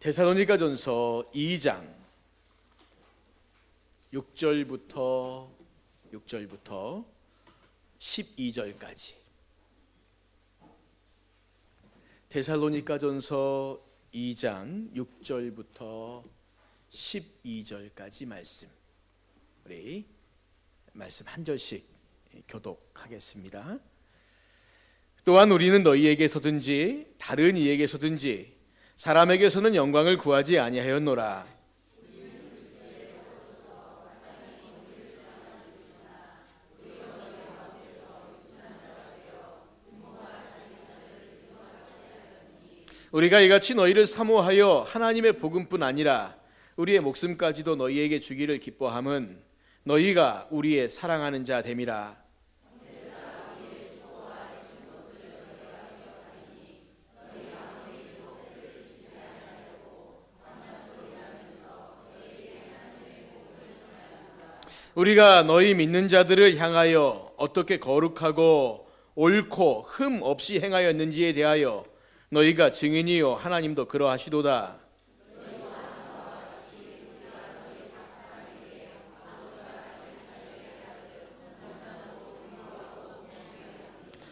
데살로니가전서 2장 6절부터 12절까지. 데살로니가전서 2장 6절부터 12절까지 말씀. 우리 말씀 한 절씩 교독하겠습니다. 또한 우리는 너희에게서든지 다른 이에게서든지 사람에게서는 영광을 구하지 아니하였노라. 우리가 이같이 너희를 사모하여 하나님의 복음뿐 아니라 우리의 목숨까지도 너희에게 주기를 기뻐함은 너희가 우리의 사랑하는 자 됨이라. 우리가 너희 믿는 자들을 향하여 어떻게 거룩하고 옳고 흠 없이 행하였는지에 대하여 너희가 증인이요 하나님도 그러하시도다.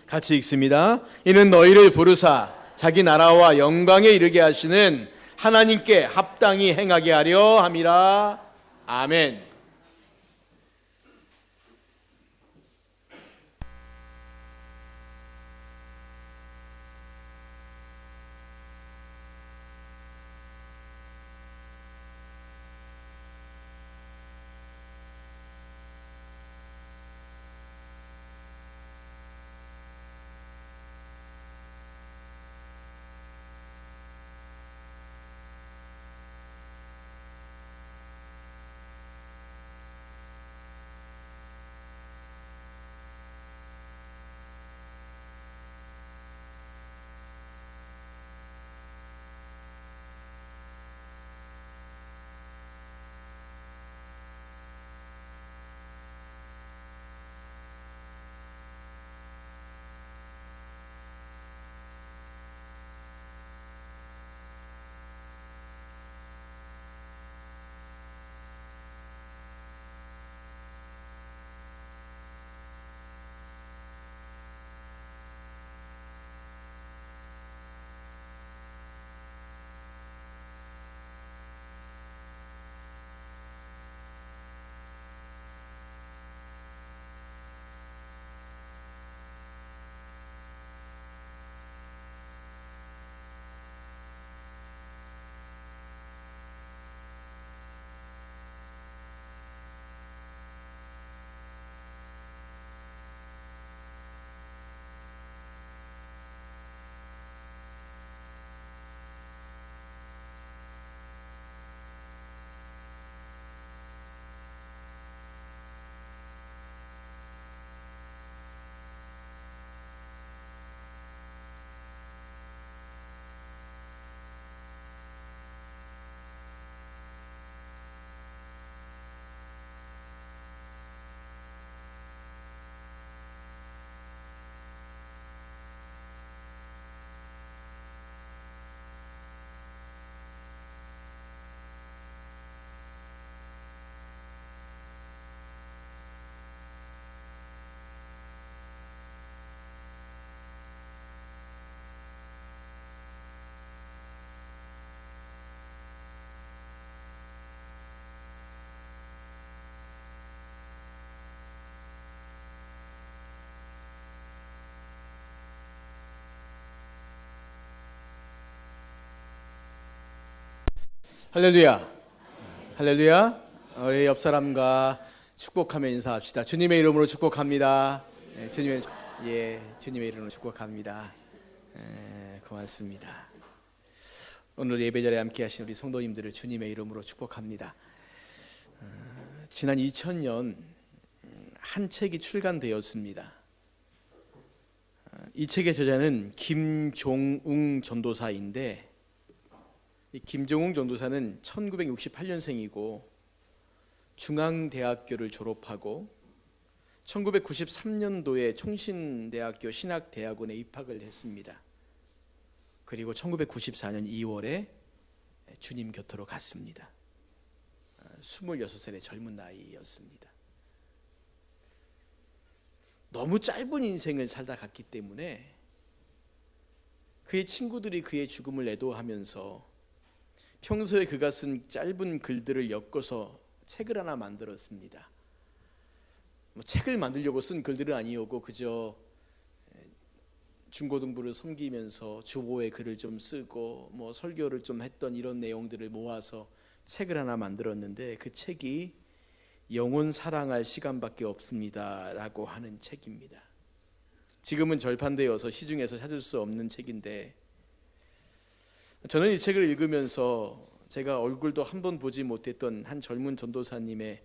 같이 읽습니다. 이는 너희를 부르사 자기 나라와 영광에 이르게 하시는 하나님께 합당히 행하게 하려 함이라. 아멘. 할렐루야. 할렐루야. 우리 옆 사람과 축복하며 인사합시다. 주님의 이름으로 축복합니다. 주님의 이름으로 축복합니다. 고맙습니다. 오늘 예배자리에 함께 하신 우리 성도님들을 주님의 이름으로 축복합니다. 지난 2000년 한 책이 출간되었습니다. 이 책의 저자는 김종웅 전도사인데, 이 김종웅 전도사는 1968년생이고 중앙대학교를 졸업하고 1993년도에 총신대학교 신학대학원에 입학을 했습니다. 그리고 1994년 2월에 주님 곁으로 갔습니다. 26살의 젊은 나이였습니다. 너무 짧은 인생을 살다 갔기 때문에 그의 친구들이 그의 죽음을 애도하면서 평소에 그가 쓴 짧은 글들을 엮어서 책을 하나 만들었습니다. 책을 만들려고 쓴 글들은 아니었고 그저 중고등부를 섬기면서 주보에 글을 좀 쓰고 설교를 좀 했던 이런 내용들을 모아서 책을 하나 만들었는데 그 책이 영혼 사랑할 시간밖에 없습니다 라고 하는 책입니다. 지금은 절판되어서 시중에서 찾을 수 없는 책인데, 저는 이 책을 읽으면서 제가 얼굴도 한 번 보지 못했던 한 젊은 전도사님의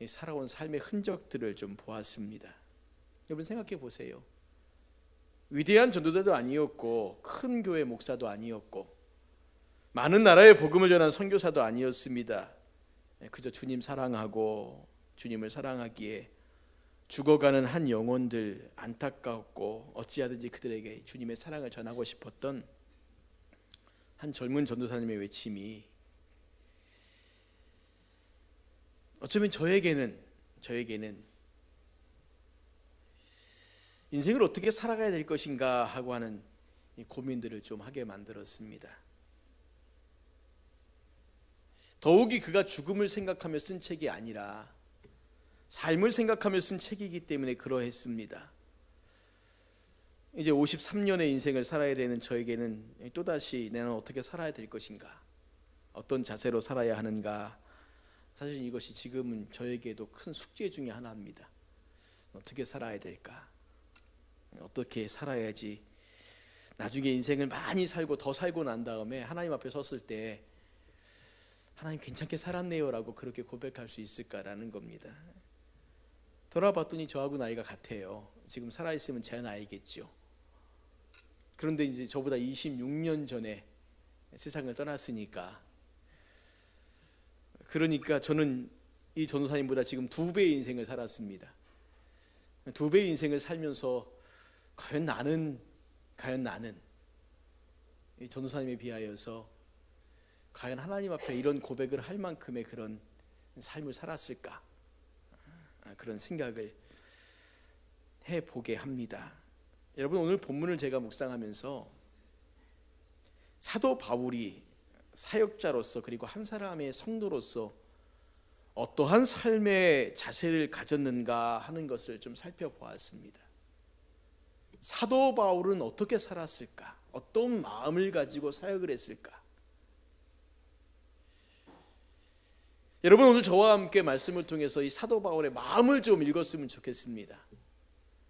살아온 삶의 흔적들을 좀 보았습니다. 여러분 생각해 보세요. 위대한 전도자도 아니었고 큰 교회 목사도 아니었고 많은 나라의 복음을 전한 선교사도 아니었습니다. 그저 주님 사랑하고 주님을 사랑하기에 죽어가는 한 영혼들 안타깝고 어찌하든지 그들에게 주님의 사랑을 전하고 싶었던 한 젊은 전도사님의 외침이 어쩌면 저에게는 인생을 어떻게 살아가야 될 것인가 하고 하는 고민들을 좀 하게 만들었습니다. 더욱이 그가 죽음을 생각하며 쓴 책이 아니라 삶을 생각하며 쓴 책이기 때문에 그러했습니다. 이제 53년의 인생을 살아야 되는 저에게는 또다시 나는 어떻게 살아야 될 것인가, 어떤 자세로 살아야 하는가, 사실 이것이 지금은 저에게도 큰 숙제 중에 하나입니다. 어떻게 살아야 될까, 어떻게 살아야지 나중에 인생을 많이 살고 더 살고 난 다음에 하나님 앞에 섰을 때 하나님 괜찮게 살았네요 라고 그렇게 고백할 수 있을까라는 겁니다. 돌아봤더니 저하고 나이가 같아요. 지금 살아있으면 제 나이겠죠. 그런데 이제 저보다 26년 전에 세상을 떠났으니까, 그러니까 저는 이 전도사님보다 지금 2배의 인생을 살았습니다. 2배의 인생을 살면서 과연 나는 이 전도사님에 비하여서 과연 하나님 앞에 이런 고백을 할 만큼의 그런 삶을 살았을까, 그런 생각을 해보게 합니다. 여러분, 오늘 본문을 제가 묵상하면서 사도 바울이 사역자로서 그리고 한 사람의 성도로서 어떠한 삶의 자세를 가졌는가 하는 것을 좀 살펴보았습니다. 사도 바울은 어떻게 살았을까? 어떤 마음을 가지고 사역을 했을까? 여러분, 오늘 저와 함께 말씀을 통해서 이 사도 바울의 마음을 좀 읽었으면 좋겠습니다.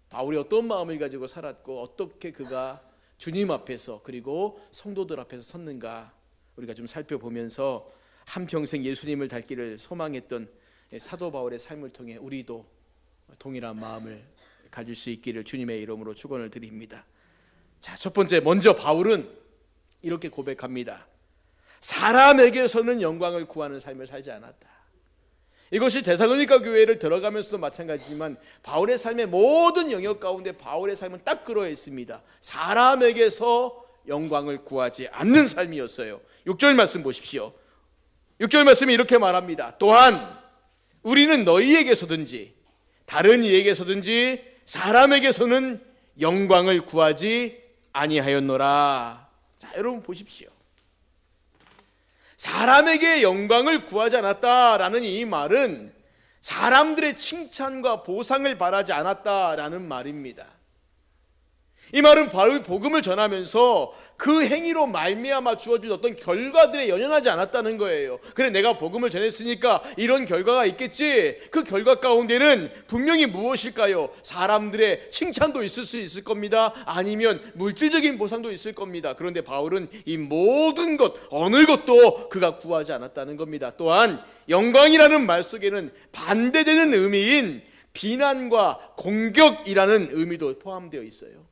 바울이 어떤 마음을 가지고 살았고 어떻게 그가 주님 앞에서 그리고 성도들 앞에서 섰는가 우리가 좀 살펴보면서 한평생 예수님을 닮기를 소망했던 사도 바울의 삶을 통해 우리도 동일한 마음을 가질 수 있기를 주님의 이름으로 축원을 드립니다. 자, 첫 번째, 먼저 바울은 이렇게 고백합니다. 사람에게서는 영광을 구하는 삶을 살지 않았다. 이것이 데살로니가 교회를 들어가면서도 마찬가지지만 바울의 삶의 모든 영역 가운데 바울의 삶은 딱 그러했습니다. 사람에게서 영광을 구하지 않는 삶이었어요. 6절 말씀 보십시오. 6절 말씀이 이렇게 말합니다. 또한 우리는 너희에게서든지 다른 이에게서든지 사람에게서는 영광을 구하지 아니하였노라. 자, 여러분 보십시오. 사람에게 영광을 구하지 않았다라는 이 말은 사람들의 칭찬과 보상을 바라지 않았다라는 말입니다. 이 말은 바울 복음을 전하면서 그 행위로 말미암아 주어질 어떤 결과들에 연연하지 않았다는 거예요. 그래, 내가 복음을 전했으니까 이런 결과가 있겠지. 그 결과 가운데는 분명히 무엇일까요? 사람들의 칭찬도 있을 수 있을 겁니다. 아니면 물질적인 보상도 있을 겁니다. 그런데 바울은 이 모든 것, 어느 것도 그가 구하지 않았다는 겁니다. 또한 영광이라는 말 속에는 반대되는 의미인 비난과 공격이라는 의미도 포함되어 있어요.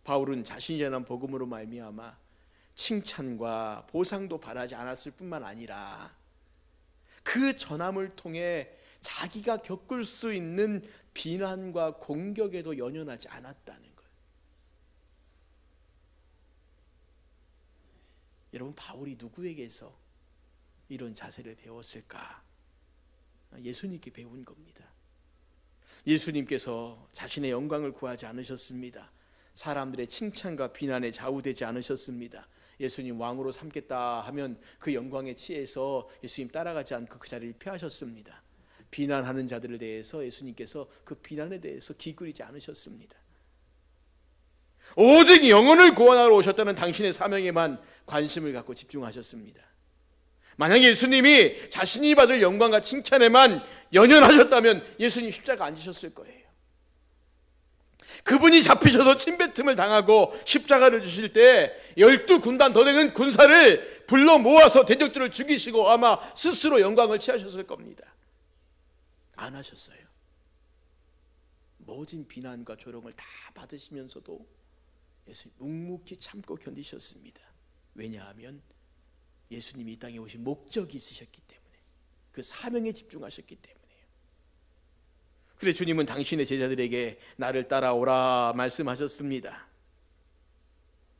바울은 자신이 전한 복음으로 말미암아 칭찬과 보상도 바라지 않았을 뿐만 아니라 그 전함을 통해 자기가 겪을 수 있는 비난과 공격에도 연연하지 않았다는 거예요. 여러분, 바울이 누구에게서 이런 자세를 배웠을까? 예수님께 배운 겁니다. 예수님께서 자신의 영광을 구하지 않으셨습니다. 사람들의 칭찬과 비난에 좌우되지 않으셨습니다. 예수님 왕으로 삼겠다 하면 그 영광에 취해서 예수님 따라가지 않고 그 자리를 피하셨습니다. 비난하는 자들에 대해서 예수님께서 그 비난에 대해서 기울이지 않으셨습니다. 오직 영혼을 구원하러 오셨다는 당신의 사명에만 관심을 갖고 집중하셨습니다. 만약에 예수님이 자신이 받을 영광과 칭찬에만 연연하셨다면 예수님 십자가 안 지셨을 거예요. 그분이 잡히셔서 침뱉음을 당하고 십자가를 주실 때 12군단 더 되는 군사를 불러 모아서 대적들을 죽이시고 아마 스스로 영광을 취하셨을 겁니다. 안 하셨어요. 모진 비난과 조롱을 다 받으시면서도 예수님 묵묵히 참고 견디셨습니다. 왜냐하면 예수님이 이 땅에 오신 목적이 있으셨기 때문에, 그 사명에 집중하셨기 때문에요. 그래 주님은 당신의 제자들에게 나를 따라오라 말씀하셨습니다.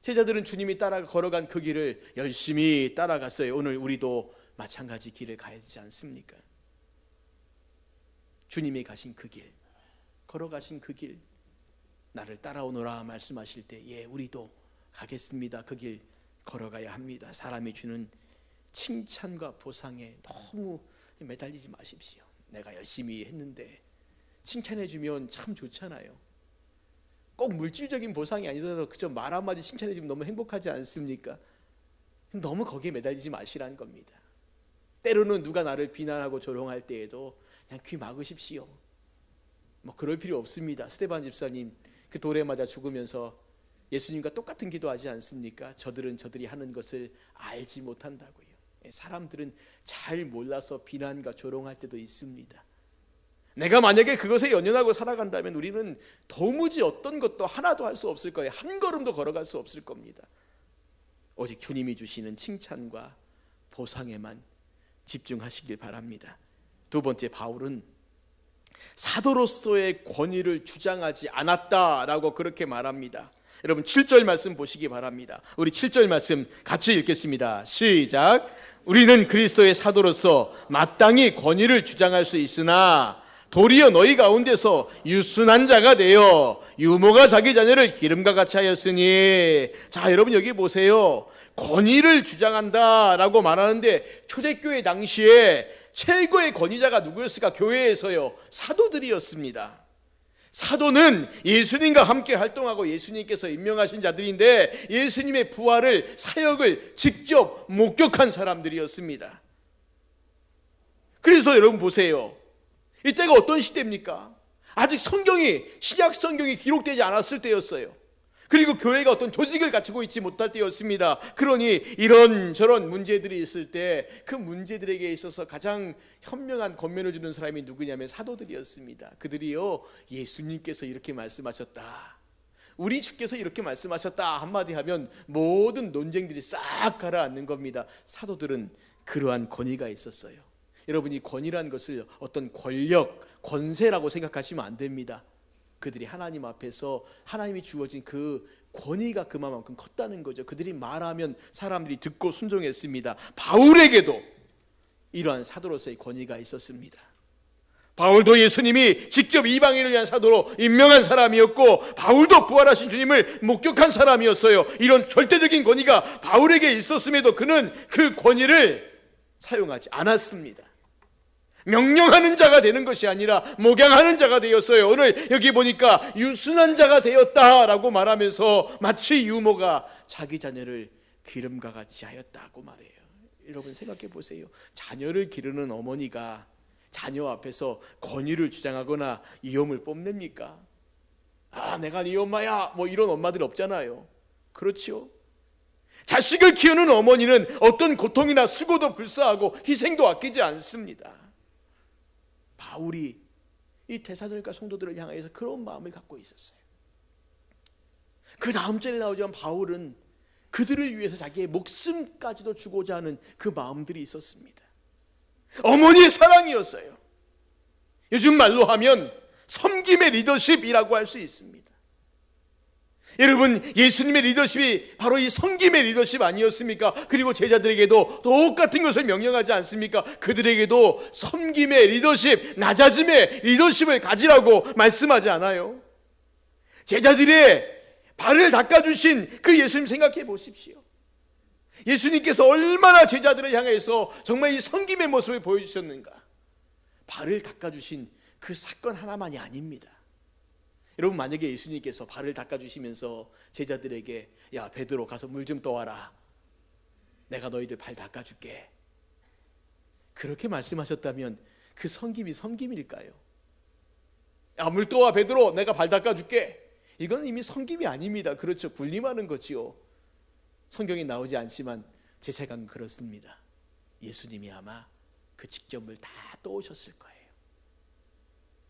제자들은 주님이 따라 걸어간 그 길을 열심히 따라갔어요. 오늘 우리도 마찬가지 길을 가야 되지 않습니까? 주님이 가신 그 길, 걸어가신 그 길, 나를 따라오너라 말씀하실 때 예, 우리도 가겠습니다. 그 길 걸어가야 합니다. 사람이 주는 칭찬과 보상에 너무 매달리지 마십시오. 내가 열심히 했는데 칭찬해 주면 참 좋잖아요. 꼭 물질적인 보상이 아니더라도 그저 말 한마디 칭찬해 주면 너무 행복하지 않습니까? 너무 거기에 매달리지 마시라는 겁니다. 때로는 누가 나를 비난하고 조롱할 때에도 그냥 귀 막으십시오. 뭐 그럴 필요 없습니다. 스데반 집사님 그 돌에 맞아 죽으면서 예수님과 똑같은 기도하지 않습니까? 저들은 저들이 하는 것을 알지 못한다고요. 사람들은 잘 몰라서 비난과 조롱할 때도 있습니다. 내가 만약에 그것에 연연하고 살아간다면 우리는 도무지 어떤 것도 하나도 할 수 없을 거예요. 한 걸음도 걸어갈 수 없을 겁니다. 오직 주님이 주시는 칭찬과 보상에만 집중하시길 바랍니다. 두 번째, 바울은 사도로서의 권위를 주장하지 않았다라고 그렇게 말합니다. 여러분 7절 말씀 보시기 바랍니다. 우리 7절 말씀 같이 읽겠습니다. 시작. 우리는 그리스도의 사도로서 마땅히 권위를 주장할 수 있으나 도리어 너희 가운데서 유순한 자가 되어 유모가 자기 자녀를 기름과 같이 하였으니. 자, 여러분 여기 보세요. 권위를 주장한다라고 말하는데 초대교회 당시에 최고의 권위자가 누구였을까? 교회에서요, 사도들이었습니다. 사도는 예수님과 함께 활동하고 예수님께서 임명하신 자들인데 예수님의 부활을, 사역을 직접 목격한 사람들이었습니다. 그래서 여러분 보세요. 이때가 어떤 시대입니까? 아직 성경이, 신약 성경이 기록되지 않았을 때였어요. 그리고 교회가 어떤 조직을 갖추고 있지 못할 때였습니다. 그러니 이런저런 문제들이 있을 때 그 문제들에게 있어서 가장 현명한 권면을 주는 사람이 누구냐면 사도들이었습니다. 그들이요, 예수님께서 이렇게 말씀하셨다, 우리 주께서 이렇게 말씀하셨다 한마디 하면 모든 논쟁들이 싹 가라앉는 겁니다. 사도들은 그러한 권위가 있었어요. 여러분이 권위란 것을 어떤 권력, 권세라고 생각하시면 안 됩니다. 그들이 하나님 앞에서 하나님이 주어진 그 권위가 그만큼 컸다는 거죠. 그들이 말하면 사람들이 듣고 순종했습니다. 바울에게도 이러한 사도로서의 권위가 있었습니다. 바울도 예수님이 직접 이방인을 위한 사도로 임명한 사람이었고 바울도 부활하신 주님을 목격한 사람이었어요. 이런 절대적인 권위가 바울에게 있었음에도 그는 그 권위를 사용하지 않았습니다. 명령하는 자가 되는 것이 아니라 목양하는 자가 되었어요. 오늘 여기 보니까 유순한 자가 되었다라고 말하면서 마치 유모가 자기 자녀를 기름과 같이 하였다고 말해요. 여러분 생각해 보세요. 자녀를 기르는 어머니가 자녀 앞에서 권위를 주장하거나 위엄을 뽐냅니까? 아, 내가 네 엄마야, 뭐 이런 엄마들 없잖아요. 그렇죠? 자식을 키우는 어머니는 어떤 고통이나 수고도 불사하고 희생도 아끼지 않습니다. 바울이 이 데살로니가 성도들을 향해서 그런 마음을 갖고 있었어요. 그 다음 절에 나오지만 바울은 그들을 위해서 자기의 목숨까지도 주고자 하는 그 마음들이 있었습니다. 어머니의 사랑이었어요. 요즘 말로 하면 섬김의 리더십이라고 할 수 있습니다. 여러분, 예수님의 리더십이 바로 이 섬김의 리더십 아니었습니까? 그리고 제자들에게도 똑같은 것을 명령하지 않습니까? 그들에게도 섬김의 리더십, 낮아짐의 리더십을 가지라고 말씀하지 않아요? 제자들의 발을 닦아주신 그 예수님 생각해 보십시오. 예수님께서 얼마나 제자들을 향해서 정말 이 섬김의 모습을 보여주셨는가. 발을 닦아주신 그 사건 하나만이 아닙니다. 여러분, 만약에 예수님께서 발을 닦아주시면서 제자들에게 야, 베드로 가서 물 좀 떠와라, 내가 너희들 발 닦아줄게, 그렇게 말씀하셨다면 그 섬김이 섬김일까요? 야, 물 떠와 베드로, 내가 발 닦아줄게, 이건 이미 섬김이 아닙니다. 그렇죠, 군림하는 거지요. 성경에 나오지 않지만 제 생각은 그렇습니다. 예수님이 아마 그 직점을 다 떠오셨을 거예요.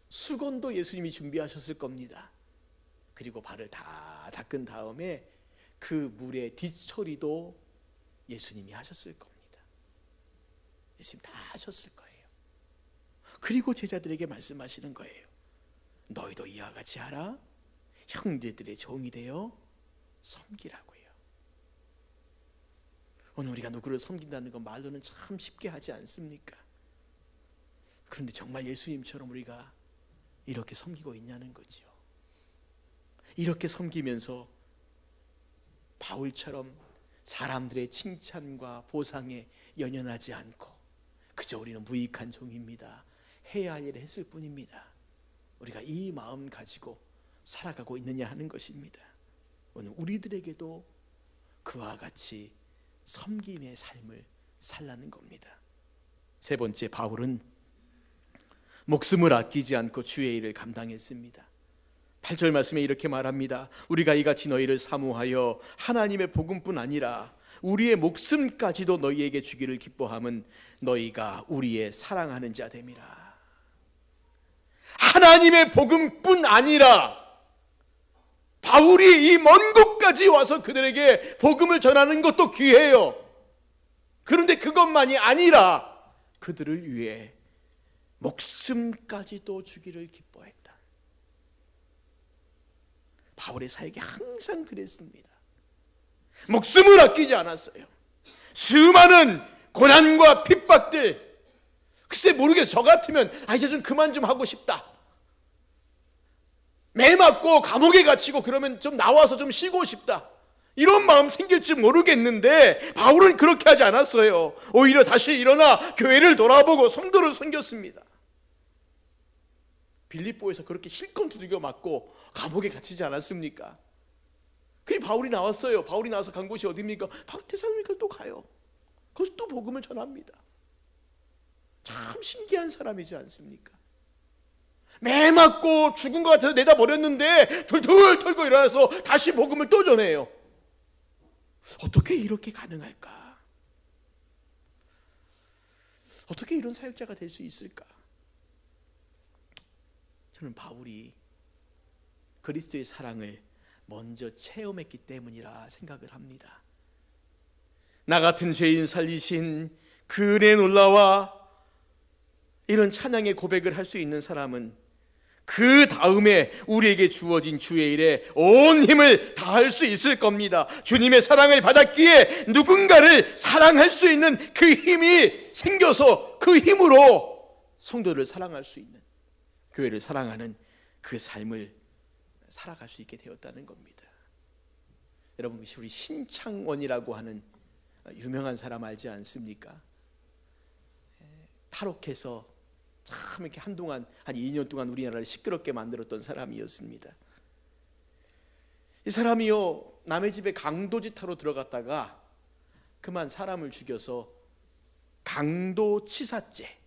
수건도 예수님이 준비하셨을 겁니다. 그리고 발을 다 닦은 다음에 그 물의 뒷처리도 예수님이 하셨을 겁니다. 예수님 다 하셨을 거예요. 그리고 제자들에게 말씀하시는 거예요. 너희도 이와 같이 하라. 형제들의 종이 되어 섬기라고요. 오늘 우리가 누구를 섬긴다는 건 말로는 참 쉽게 하지 않습니까? 그런데 정말 예수님처럼 우리가 이렇게 섬기고 있냐는 거죠. 이렇게 섬기면서 바울처럼 사람들의 칭찬과 보상에 연연하지 않고 그저 우리는 무익한 종입니다, 해야 할 일을 했을 뿐입니다, 우리가 이 마음 가지고 살아가고 있느냐 하는 것입니다. 오늘 우리들에게도 그와 같이 섬김의 삶을 살라는 겁니다. 세 번째, 바울은 목숨을 아끼지 않고 주의 일을 감당했습니다. 8절 말씀에 이렇게 말합니다. 우리가 이같이 너희를 사모하여 하나님의 복음뿐 아니라 우리의 목숨까지도 너희에게 주기를 기뻐함은 너희가 우리의 사랑하는 자 됨이라. 하나님의 복음뿐 아니라 바울이 이 먼 곳까지 와서 그들에게 복음을 전하는 것도 귀해요. 그런데 그것만이 아니라 그들을 위해 목숨까지도 주기를 기뻐했다. 바울의 사역이 항상 그랬습니다. 목숨을 아끼지 않았어요. 수많은 고난과 핍박들, 글쎄 모르겠어요. 저 같으면 이제 좀 그만 좀 하고 싶다, 매 맞고 감옥에 갇히고 그러면 좀 나와서 좀 쉬고 싶다, 이런 마음 생길지 모르겠는데 바울은 그렇게 하지 않았어요. 오히려 다시 일어나 교회를 돌아보고 성도를 섬겼습니다. 빌립보에서 그렇게 실컷 두들겨 맞고 감옥에 갇히지 않았습니까? 그리고 바울이 나왔어요. 바울이 나와서 간 곳이 어디입니까? 바로 데살로니가로 또 가요. 거기서 또 복음을 전합니다. 참 신기한 사람이지 않습니까? 매 맞고 죽은 것 같아서 내다 버렸는데 툴툴 털고 일어나서 다시 복음을 또 전해요. 어떻게 이렇게 가능할까? 어떻게 이런 사역자가 될 수 있을까? 저는 바울이 그리스도의 사랑을 먼저 체험했기 때문이라 생각을 합니다. 나 같은 죄인 살리신 그 은혜의 놀라와 이런 찬양의 고백을 할 수 있는 사람은 그 다음에 우리에게 주어진 주의 일에 온 힘을 다할 수 있을 겁니다. 주님의 사랑을 받았기에 누군가를 사랑할 수 있는 그 힘이 생겨서 그 힘으로 성도를 사랑할 수 있는, 교회를 사랑하는 그 삶을 살아갈 수 있게 되었다는 겁니다. 여러분, 우리 신창원이라고 하는 유명한 사람 알지 않습니까? 탈옥해서 참 이렇게 한동안 한 2년 동안 우리나라를 시끄럽게 만들었던 사람이었습니다. 이 사람이요, 남의 집에 강도짓하러 들어갔다가 그만 사람을 죽여서 강도치사죄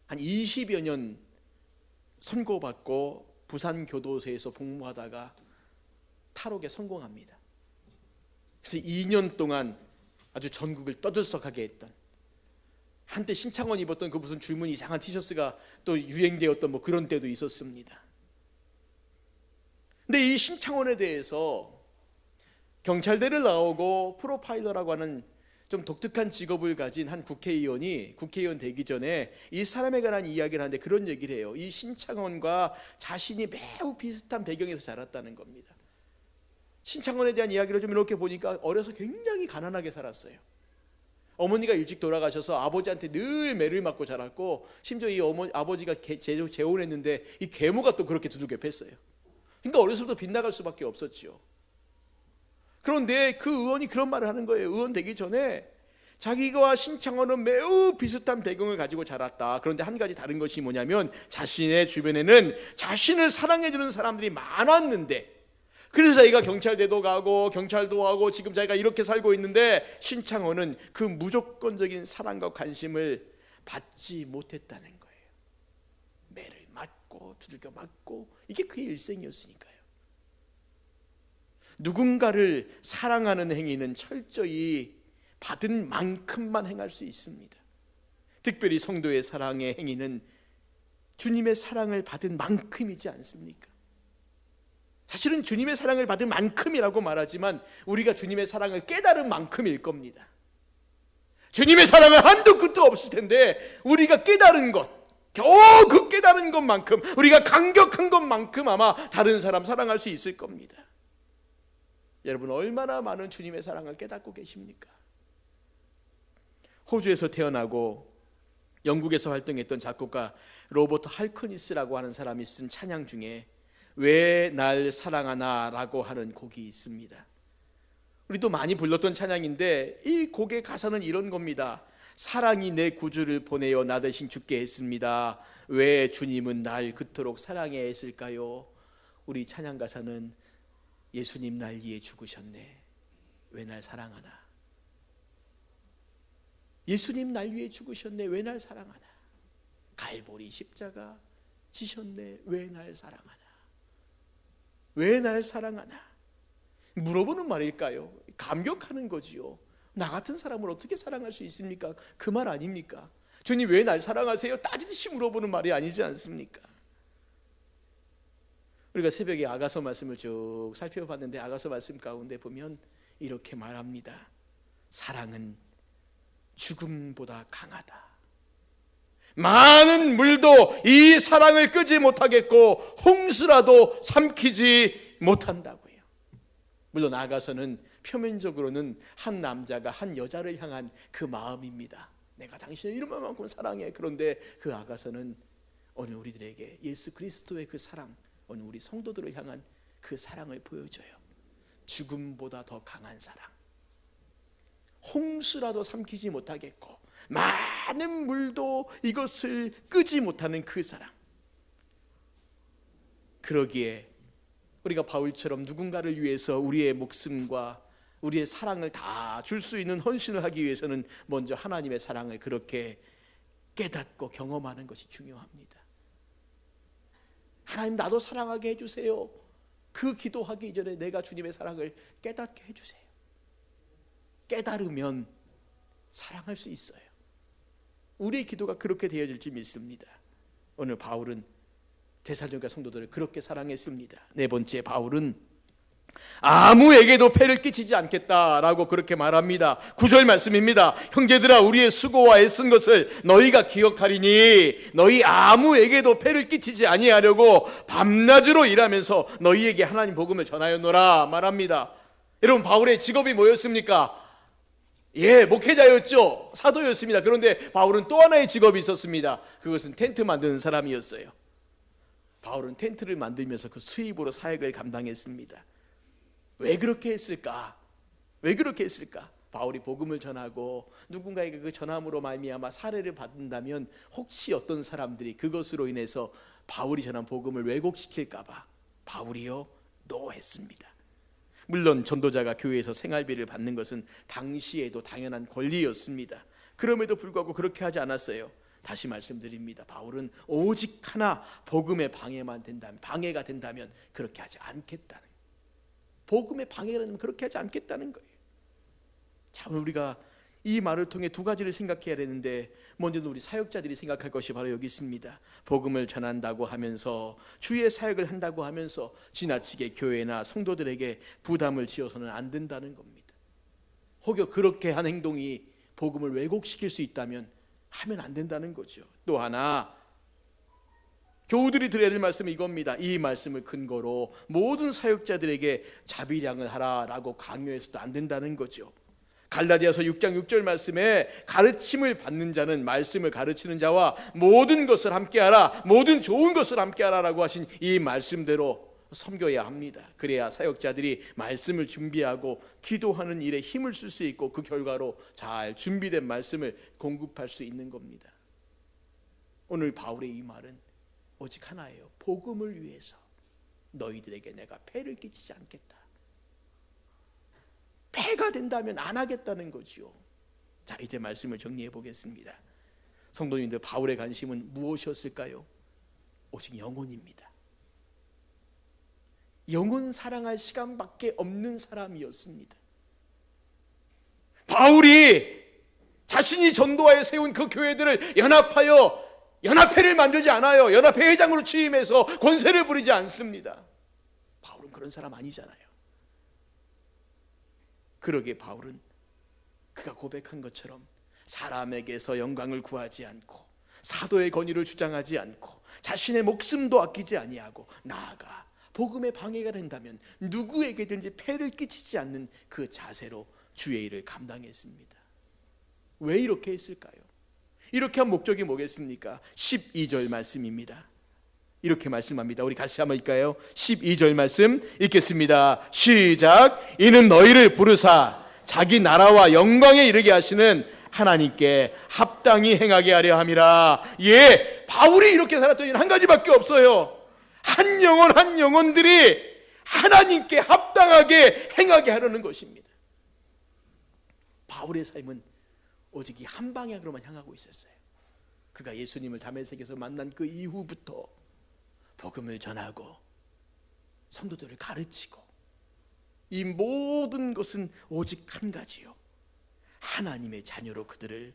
한 20여 년 선고받고 부산교도소에서 복무하다가 탈옥에 성공합니다. 그래서 2년 동안 아주 전국을 떠들썩하게 했던, 한때 신창원이 입었던 그 무슨 줄무늬 이상한 티셔츠가 또 유행되었던 뭐 그런 때도 있었습니다. 근데 이 신창원에 대해서 경찰대를 나오고 프로파일러라고 하는 좀 독특한 직업을 가진 한 국회의원이 국회의원 되기 전에 이 사람에 관한 이야기를 하는데 그런 얘기를 해요. 이 신창원과 자신이 매우 비슷한 배경에서 자랐다는 겁니다. 신창원에 대한 이야기를 좀 이렇게 보니까 어려서 굉장히 가난하게 살았어요. 어머니가 일찍 돌아가셔서 아버지한테 늘 매를 맞고 자랐고, 심지어 이 아버지가 재혼했는데 이 계모가 또 그렇게 두들겨 팼어요. 그러니까 어려서부터 빗나갈 수밖에 없었지요. 그런데 그 의원이 그런 말을 하는 거예요. 의원 되기 전에 자기와 신창원은 매우 비슷한 배경을 가지고 자랐다. 그런데 한 가지 다른 것이 뭐냐면 자신의 주변에는 자신을 사랑해주는 사람들이 많았는데, 그래서 자기가 경찰대도 가고 경찰도 하고 지금 자기가 이렇게 살고 있는데 신창원은 그 무조건적인 사랑과 관심을 받지 못했다는 거예요. 매를 맞고 두들겨 맞고, 이게 그의 일생이었으니까요. 누군가를 사랑하는 행위는 철저히 받은 만큼만 행할 수 있습니다. 특별히 성도의 사랑의 행위는 주님의 사랑을 받은 만큼이지 않습니까? 사실은 주님의 사랑을 받은 만큼이라고 말하지만 우리가 주님의 사랑을 깨달은 만큼일 겁니다. 주님의 사랑은 한도 끝도 없을 텐데 우리가 깨달은 것, 겨우 그 깨달은 것만큼, 우리가 감격한 것만큼 아마 다른 사람 사랑할 수 있을 겁니다. 여러분, 얼마나 많은 주님의 사랑을 깨닫고 계십니까? 호주에서 태어나고 영국에서 활동했던 작곡가 로버트 할커니스라고 하는 사람이 쓴 찬양 중에 왜 날 사랑하나 라고 하는 곡이 있습니다. 우리도 많이 불렀던 찬양인데 이 곡의 가사는 이런 겁니다. 사랑이 내 구주를 보내어 나 대신 죽게 했습니다. 왜 주님은 날 그토록 사랑해 했을까요? 우리 찬양 가사는 예수님 날 위해 죽으셨네. 왜 날 사랑하나? 예수님 날 위해 죽으셨네. 왜 날 사랑하나? 갈보리 십자가 지셨네. 왜 날 사랑하나? 왜 날 사랑하나? 물어보는 말일까요? 감격하는 거지요. 나 같은 사람을 어떻게 사랑할 수 있습니까? 그 말 아닙니까? 주님 왜 날 사랑하세요? 따지듯이 물어보는 말이 아니지 않습니까? 우리가 새벽에 아가서 말씀을 쭉 살펴봤는데 아가서 말씀 가운데 보면 이렇게 말합니다. 사랑은 죽음보다 강하다. 많은 물도 이 사랑을 끄지 못하겠고 홍수라도 삼키지 못한다고요. 물론 아가서는 표면적으로는 한 남자가 한 여자를 향한 그 마음입니다. 내가 당신을 이름만큼 사랑해. 그런데 그 아가서는 오늘 우리들에게 예수 그리스도의 그 사랑, 오늘 우리 성도들을 향한 그 사랑을 보여줘요. 죽음보다 더 강한 사랑, 홍수라도 삼키지 못하겠고 많은 물도 이것을 끄지 못하는 그 사랑. 그러기에 우리가 바울처럼 누군가를 위해서 우리의 목숨과 우리의 사랑을 다 줄 수 있는 헌신을 하기 위해서는 먼저 하나님의 사랑을 그렇게 깨닫고 경험하는 것이 중요합니다. 하나님 나도 사랑하게 해주세요. 그 기도하기 이전에 내가 주님의 사랑을 깨닫게 해주세요. 깨달으면 사랑할 수 있어요. 우리의 기도가 그렇게 되어질 줄 믿습니다. 오늘 바울은 데살로니가 성도들을 그렇게 사랑했습니다. 네 번째, 바울은 아무에게도 폐를 끼치지 않겠다라고 그렇게 말합니다. 9절 말씀입니다. 형제들아 우리의 수고와 애쓴 것을 너희가 기억하리니 너희 아무에게도 폐를 끼치지 아니하려고 밤낮으로 일하면서 너희에게 하나님 복음을 전하였노라 말합니다. 여러분, 바울의 직업이 뭐였습니까? 목회자였죠. 사도였습니다. 그런데 바울은 또 하나의 직업이 있었습니다. 그것은 텐트 만드는 사람이었어요. 바울은 텐트를 만들면서 그 수입으로 사역을 감당했습니다. 왜 그렇게 했을까? 왜 그렇게 했을까? 바울이 복음을 전하고 누군가에게 그 전함으로 말미암아 사례를 받는다면 혹시 어떤 사람들이 그것으로 인해서 바울이 전한 복음을 왜곡시킬까 봐 바울이요 노했습니다. 물론 전도자가 교회에서 생활비를 받는 것은 당시에도 당연한 권리였습니다. 그럼에도 불구하고 그렇게 하지 않았어요. 다시 말씀드립니다. 바울은 오직 하나 복음의 방해가 된다면 그렇게 하지 않겠다는 거예요. 복음의 방해가 되면 그렇게 하지 않겠다는 거예요. 자, 우리가 이 말을 통해 두 가지를 생각해야 되는데, 먼저는 우리 사역자들이 생각할 것이 바로 여기 있습니다. 복음을 전한다고 하면서 주의 사역을 한다고 하면서 지나치게 교회나 성도들에게 부담을 지어서는 안 된다는 겁니다. 혹여 그렇게 한 행동이 복음을 왜곡시킬 수 있다면 하면 안 된다는 거죠. 또 하나, 교우들이 들어야 될 말씀은 이겁니다. 이 말씀을 근거로 모든 사역자들에게 자비량을 하라라고 강요해서도 안 된다는 거죠. 갈라디아서 6장 6절 말씀에 가르침을 받는 자는 말씀을 가르치는 자와 모든 것을 함께하라, 모든 좋은 것을 함께하라라고 하신 이 말씀대로 섬겨야 합니다. 그래야 사역자들이 말씀을 준비하고 기도하는 일에 힘을 쓸 수 있고 그 결과로 잘 준비된 말씀을 공급할 수 있는 겁니다. 오늘 바울의 이 말은 오직 하나예요. 복음을 위해서 너희들에게 내가 폐를 끼치지 않겠다. 폐가 된다면 안 하겠다는 거지요. 자, 이제 말씀을 정리해 보겠습니다. 성도님들, 바울의 관심은 무엇이었을까요? 오직 영혼입니다. 영혼 사랑할 시간밖에 없는 사람이었습니다. 바울이 자신이 전도하여 세운 그 교회들을 연합하여 연합회를 만들지 않아요. 연합회 회장으로 취임해서 권세를 부리지 않습니다. 바울은 그런 사람 아니잖아요. 그러기에 바울은 그가 고백한 것처럼 사람에게서 영광을 구하지 않고 사도의 권위를 주장하지 않고 자신의 목숨도 아끼지 아니하고 나아가 복음에 방해가 된다면 누구에게든지 폐를 끼치지 않는 그 자세로 주의 일을 감당했습니다. 왜 이렇게 했을까요? 이렇게 한 목적이 뭐겠습니까? 12절 말씀입니다. 이렇게 말씀합니다. 우리 같이 한번 읽까요? 12절 말씀 읽겠습니다. 시작. 이는 너희를 부르사 자기 나라와 영광에 이르게 하시는 하나님께 합당히 행하게 하려 함이라. 예, 바울이 이렇게 살았던 일은 한 가지밖에 없어요. 한 영혼 한 영혼들이 하나님께 합당하게 행하게 하려는 것입니다. 바울의 삶은 오직 이 한 방향으로만 향하고 있었어요. 그가 예수님을 다메섹에서 만난 그 이후부터 복음을 전하고 성도들을 가르치고 이 모든 것은 오직 한 가지요. 하나님의 자녀로 그들을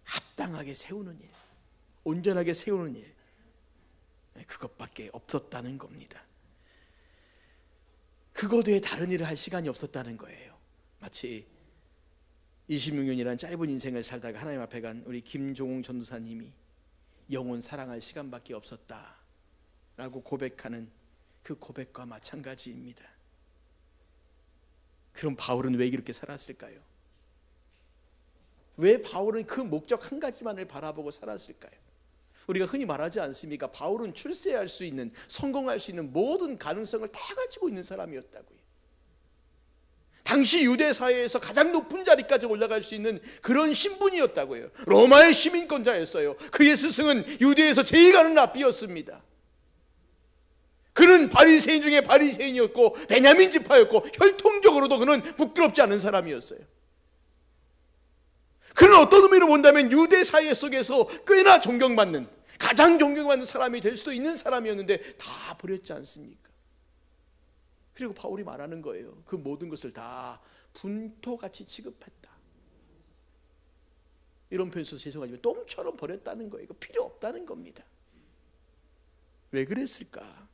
합당하게 세우는 일, 온전하게 세우는 일, 그것밖에 없었다는 겁니다. 그것 외에 다른 일을 할 시간이 없었다는 거예요. 마치 26년이라는 짧은 인생을 살다가 하나님 앞에 간 우리 김종웅 전도사님이 영혼 사랑할 시간밖에 없었다라고 고백하는 그 고백과 마찬가지입니다. 그럼 바울은 왜 이렇게 살았을까요? 왜 바울은 그 목적 한 가지만을 바라보고 살았을까요? 우리가 흔히 말하지 않습니까? 바울은 출세할 수 있는, 성공할 수 있는 모든 가능성을 다 가지고 있는 사람이었다고요. 당시 유대 사회에서 가장 높은 자리까지 올라갈 수 있는 그런 신분이었다고요. 로마의 시민권자였어요. 그의 스승은 유대에서 제일 가는 랍비였습니다. 그는 바리새인 중에 바리새인이었고 베냐민 지파였고 혈통적으로도 그는 부끄럽지 않은 사람이었어요. 그는 어떤 의미로 본다면 유대 사회 속에서 꽤나 존경받는, 가장 존경받는 사람이 될 수도 있는 사람이었는데 다 버렸지 않습니까? 그리고 바울이 말하는 거예요. 그 모든 것을 다 분토같이 취급했다. 이런 표현 써서 죄송하지만 똥처럼 버렸다는 거예요. 이거 필요 없다는 겁니다. 왜 그랬을까?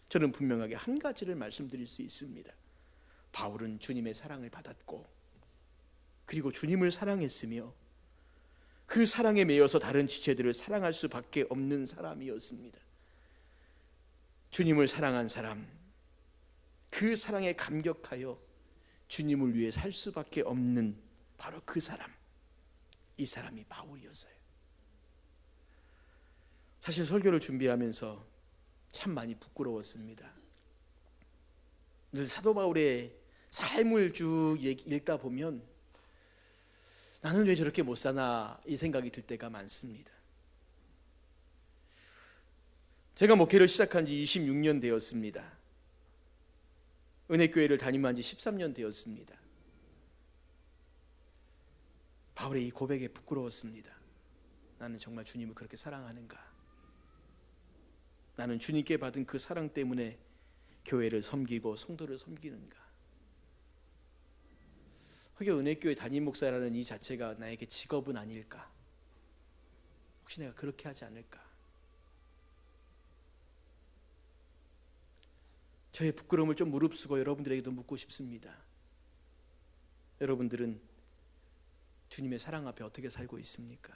저는 분명하게 한 가지를 말씀드릴 수 있습니다. 바울은 주님의 사랑을 받았고 그리고 주님을 사랑했으며 그 사랑에 매여서 다른 지체들을 사랑할 수밖에 없는 사람이었습니다. 주님을 사랑한 사람, 그 사랑에 감격하여 주님을 위해 살 수밖에 없는 바로 그 사람, 이 사람이 바울이었어요. 사실 설교를 준비하면서 참 많이 부끄러웠습니다. 늘 사도 바울의 삶을 쭉 읽다 보면 나는 왜 저렇게 못 사나 이 생각이 들 때가 많습니다. 제가 목회를 시작한 지 26년 되었습니다. 은혜교회를 다니만 지 13년 되었습니다. 바울의 이 고백에 부끄러웠습니다. 나는 정말 주님을 그렇게 사랑하는가? 나는 주님께 받은 그 사랑 때문에 교회를 섬기고 성도를 섬기는가? 혹여 은혜교회 담임 목사라는 이 자체가 나에게 직업은 아닐까? 혹시 내가 그렇게 하지 않을까? 저의 부끄러움을 좀 무릅쓰고 여러분들에게도 묻고 싶습니다. 여러분들은 주님의 사랑 앞에 어떻게 살고 있습니까?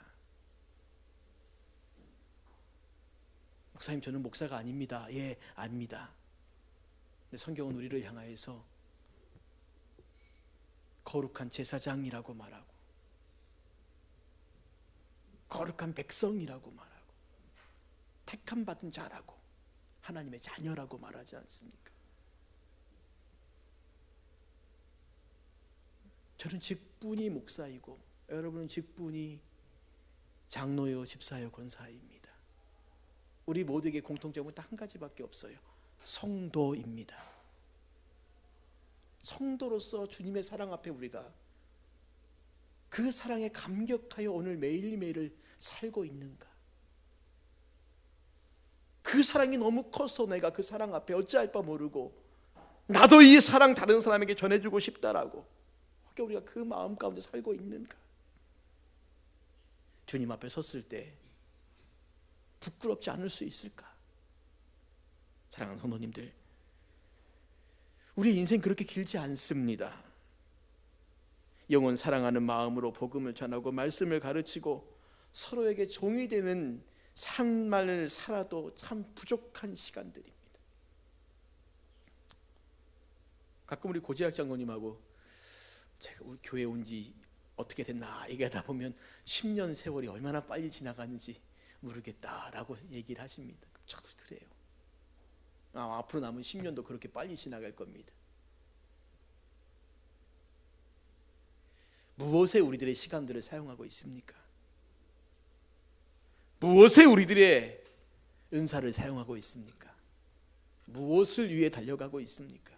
목사님 저는 목사가 아닙니다. 예, 압니다. 근데 성경은 우리를 향하여서 거룩한 제사장이라고 말하고 거룩한 백성이라고 말하고 택함 받은 자라고 하나님의 자녀라고 말하지 않습니까? 저는 직분이 목사이고 여러분은 직분이 장로요, 집사요, 권사입니다. 우리 모두에게 공통점은 딱 한 가지밖에 없어요. 성도입니다. 성도로서 주님의 사랑 앞에 우리가 그 사랑에 감격하여 오늘 매일매일을 살고 있는가? 그 사랑이 너무 커서 내가 그 사랑 앞에 어찌할 바 모르고 나도 이 사랑 다른 사람에게 전해주고 싶다라고 우리가 그 마음 가운데 살고 있는가? 주님 앞에 섰을 때 부끄럽지 않을 수 있을까? 사랑하는 성도님들, 우리 인생 그렇게 길지 않습니다. 영혼 사랑하는 마음으로 복음을 전하고 말씀을 가르치고 서로에게 종이 되는 삶을 살아도 참 부족한 시간들입니다. 가끔 우리 고재학 장로님하고 제가 우리 교회 온 지 어떻게 됐나 얘기하다 보면 10년 세월이 얼마나 빨리 지나가는지 모르겠다라고 얘기를 하십니다. 저도 그래요. 앞으로 남은 10년도 그렇게 빨리 지나갈 겁니다. 무엇에 우리들의 시간들을 사용하고 있습니까? 무엇에 우리들의 은사를 사용하고 있습니까? 무엇을 위해 달려가고 있습니까?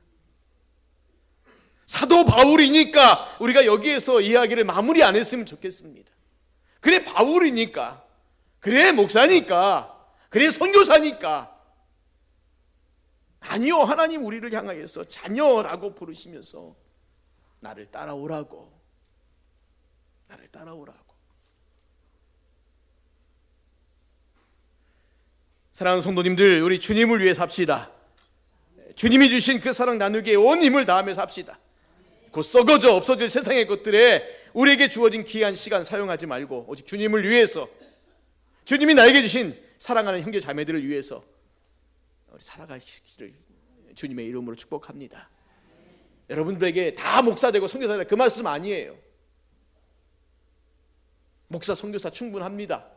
사도 바울이니까 우리가 여기에서 이야기를 마무리 안 했으면 좋겠습니다. 그래 바울이니까, 그래 목사니까, 그래 선교사니까. 아니요, 하나님 우리를 향하여서 자녀라고 부르시면서 나를 따라오라고. 사랑하는 성도님들, 우리 주님을 위해 삽시다. 주님이 주신 그 사랑 나누기에 온 힘을 다하며 삽시다. 곧 썩어져 없어질 세상의 것들에 우리에게 주어진 귀한 시간 사용하지 말고 오직 주님을 위해서, 주님이 나에게 주신 사랑하는 형제 자매들을 위해서 우리 살아가시기를 주님의 이름으로 축복합니다. 여러분들에게 다 목사 되고 선교사라 그 말씀 아니에요. 목사, 선교사 충분합니다.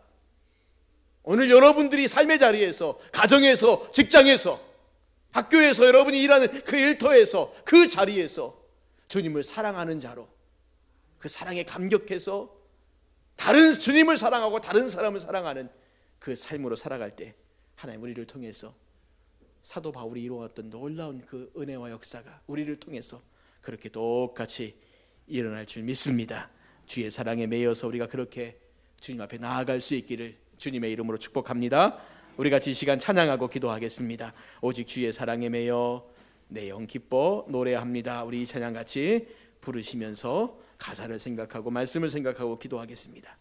오늘 여러분들이 삶의 자리에서, 가정에서, 직장에서, 학교에서, 여러분이 일하는 그 일터에서, 그 자리에서 주님을 사랑하는 자로 그 사랑에 감격해서 다른 주님을 사랑하고 다른 사람을 사랑하는 그 삶으로 살아갈 때 하나님 우리를 통해서 사도 바울이 이루었던 놀라운 그 은혜와 역사가 우리를 통해서 그렇게 똑같이 일어날 줄 믿습니다. 주의 사랑에 매여서 우리가 그렇게 주님 앞에 나아갈 수 있기를 주님의 이름으로 축복합니다. 우리 같이 이 시간 찬양하고 기도하겠습니다. 오직 주의 사랑에 매여 내 영 기뻐 노래합니다. 우리 이 찬양 같이 부르시면서 가사를 생각하고 말씀을 생각하고 기도하겠습니다.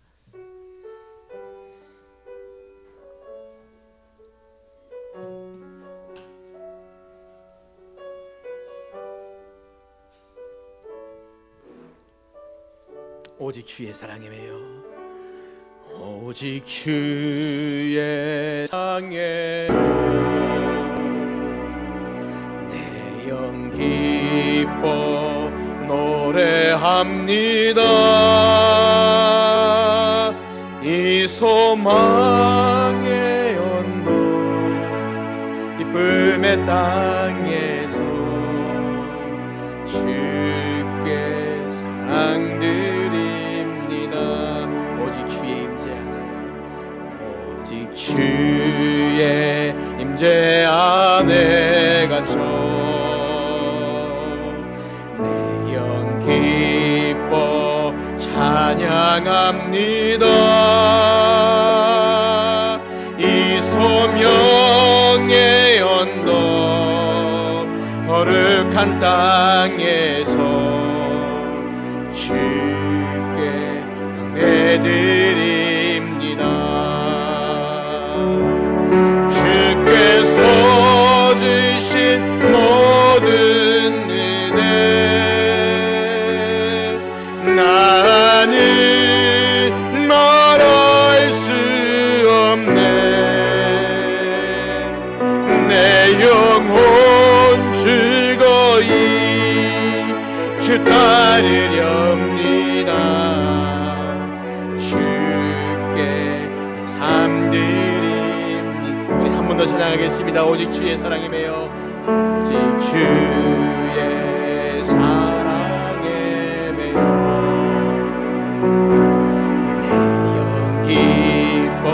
오직 주의 사랑에 매여, 오직 주의 사랑에 내 영 기뻐 노래합니다. 이 소망의 언덕 기쁨의 땅에서 주께 사랑드립니다. 오직 주의 임재 안에, 오직 주의 임재 안에 갇혀 기뻐 찬양합니다. 이 소명의 언덕 거룩한 땅에서 주께 경배드립니다. 주께서 주신 모든 나는 말할 수 없네. 찬양하겠습니다. 오직 주의 사랑에 매여, 오직 주의 사랑에 매여 내 영 기뻐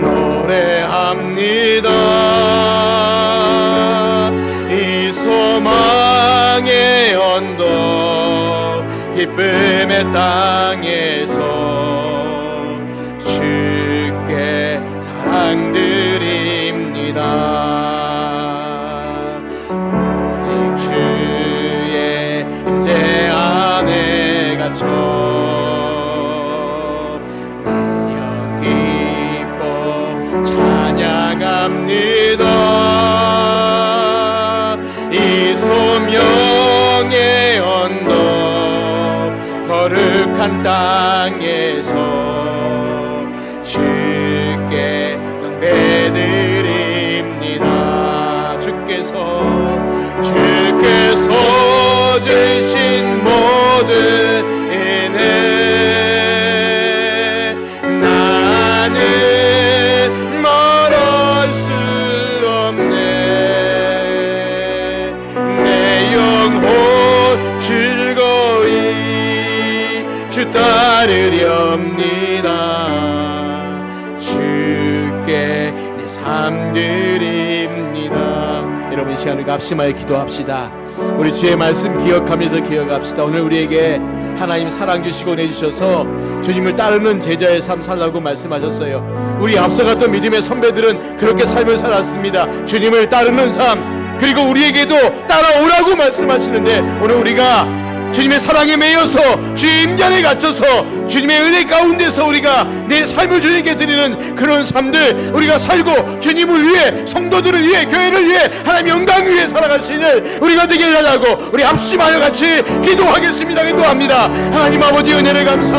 노래합니다. 이 소망의 언덕 기쁨의 땅에서 주께 사랑드립니다. 오직 주의 임재 안에 갇혀 내 영 기뻐 찬양합니다. 이 소명의 언덕 거룩한 땅에서 주께 경배드립니다. 주께서 주신 모든 은혜 나는 말할 수 없네. 내 영혼 즐거이 주 따르렵니다. 주께 내 삶 드립니다. 여러분, 이 시간을 합심하여 기도합시다. 우리 주의 말씀 기억하면서 기억합시다. 오늘 우리에게 하나님 사랑 주시고 내주셔서 주님을 따르는 제자의 삶 살라고 말씀하셨어요. 우리 앞서갔던 믿음의 선배들은 그렇게 삶을 살았습니다. 주님을 따르는 삶, 그리고 우리에게도 따라오라고 말씀하시는데, 오늘 우리가 주님의 사랑에 매여서 주의 임재 갇혀서 주님의 은혜 가운데서 우리가 내 삶을 주님께 드리는 그런 삶들 우리가 살고 주님을 위해, 성도들을 위해, 교회를 위해, 하나님 영광 위해 살아갈 수 있는 우리가 되게 해달라고 우리 합심하여 같이 기도하겠습니다. 기도합니다. 하나님 아버지, 은혜를 감사